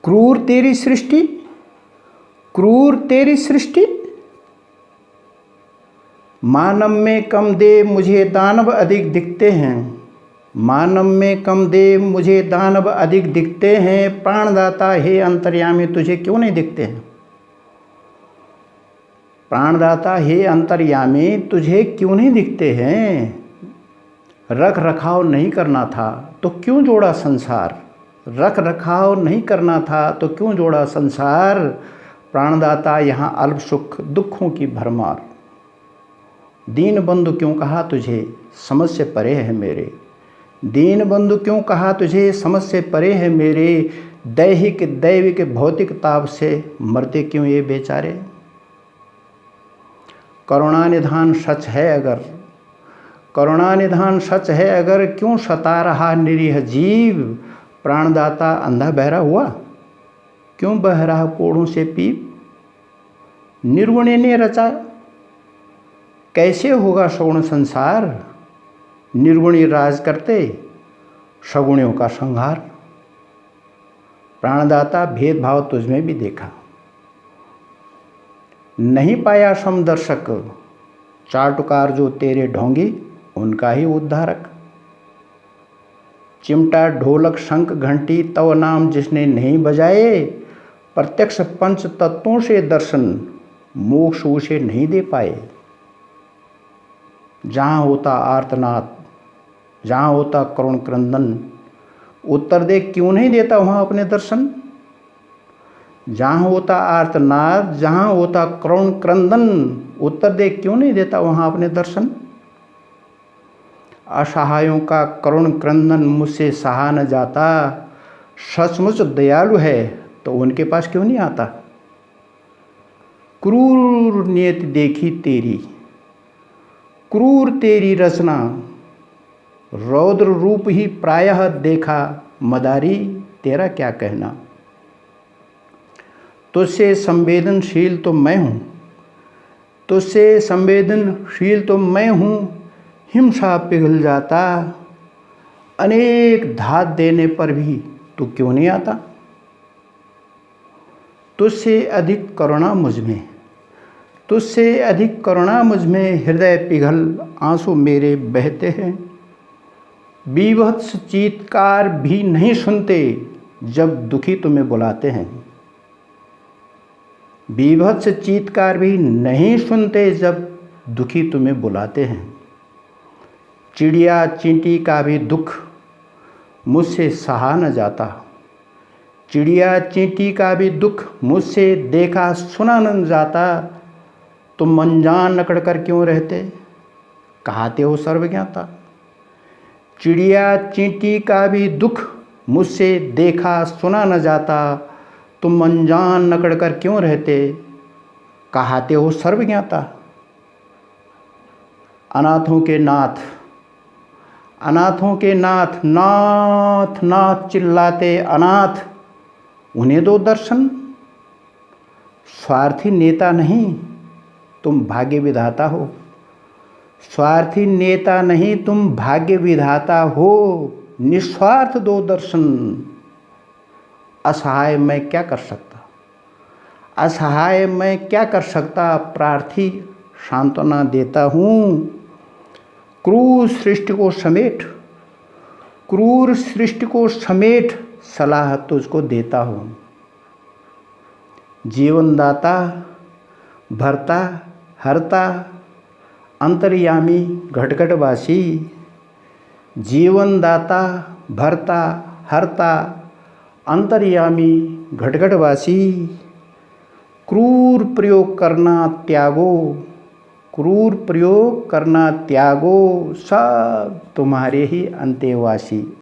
क्रूर तेरी सृष्टि, क्रूर तेरी सृष्टि। मानव में कम दे मुझे दानव अधिक दिखते हैं, मानव में कम दे मुझे दानव अधिक दिखते हैं। प्राणदाता हे अंतर्यामी तुझे क्यों नहीं दिखते हैं? प्राणदाता हे अंतर्यामी तुझे क्यों नहीं दिखते हैं? रख रखाव नहीं करना था तो क्यों जोड़ा संसार, रख रखाव नहीं करना था तो क्यों जोड़ा संसार। प्राणदाता यहाँ अल्प सुख दुखों की भरमार। दीन बंधु क्यों कहा तुझे समझ से परे है मेरे, दीन बंधु क्यों कहा तुझे समझ से परे है मेरे। दैहिक दैविक भौतिक ताप से मरते क्यों ये बेचारे। करुणा निधान सच है अगर, करुणा निधान सच है अगर क्यों सता रहा निरीह जीव। प्राणदाता अंधा बहरा हुआ क्यों बह रहा कोड़ों से पीप। निर्गुणी ने रचा कैसे होगा सगुण संसार, निर्गुणी राज करते सगुणियों का संहार। प्राणदाता भेदभाव तुझमें भी देखा, नहीं पाया समदर्शक। चाटुकार जो तेरे ढोंगी उनका ही उद्धारक। चिमटा ढोलक शंख घंटी तव नाम जिसने नहीं बजाए। प्रत्यक्ष पंच तत्वों से दर्शन मोक्ष उसे नहीं दे पाए। जहाँ होता आर्तनाद, जहाँ होता करुण क्रंदन, उत्तर दे क्यों नहीं देता वहाँ अपने दर्शन। जहाँ होता आर्तनाद, जहाँ होता करुण क्रंदन, उत्तर दे क्यों नहीं देता वहाँ अपने दर्शन। असहायों का करुण क्रंदन मुझसे सहा न जाता। सचमुच दयालु है तो उनके पास क्यों नहीं आता। क्रूर नियति देखी तेरी, क्रूर तेरी रचना। रौद्र रूप ही प्रायः देखा मदारी, तेरा क्या कहना। तुझसे संवेदनशील तो मैं हूँ, तुझसे संवेदनशील तो मैं हूँ। हिमसा पिघल जाता, अनेक धात देने पर भी तू क्यों नहीं आता। तुझसे अधिक करुणा मुझ में, तुझसे अधिक करुणा मुझ में। हृदय पिघल आंसू मेरे बहते हैं। बीभत्स चीत्कार भी नहीं सुनते जब दुखी तुम्हें बुलाते हैं। बीभत्स चीत्कार भी नहीं सुनते जब दुखी तुम्हें बुलाते हैं। चिड़िया चींटी का भी दुख मुझसे सहा न जाता। चिड़िया चींटी का भी दुख मुझसे देखा सुना न जाता। तुम अनजान अकड़ कर क्यों रहते, कहाते हो सर्वज्ञाता। चिड़िया चींटी का भी दुख मुझसे देखा सुना न जाता। तुम अनजान अकड़ कर क्यों रहते, कहाते हो सर्वज्ञाता। अनाथों के नाथ, अनाथों के नाथ, नाथ नाथ चिल्लाते अनाथ, उन्हें दो दर्शन। स्वार्थी नेता नहीं तुम भाग्य विधाता हो, स्वार्थी नेता नहीं तुम भाग्य विधाता हो। निस्वार्थ दो दर्शन। असहाय मैं क्या कर सकता, असहाय मैं क्या कर सकता। प्रार्थी सांत्वना देता हूँ। क्रूर सृष्टि को समेट, क्रूर सृष्टि को समेट सलाह तुझको देता हूँ। जीवनदाता भरता हरता अंतर्यामी घटघटवासी। जीवनदाता भरता हरता अंतर्यामी घटघटवासी। क्रूर प्रयोग करना त्यागो, क्रूर प्रयोग करना त्यागो। सब तुम्हारे ही अंतेवासी।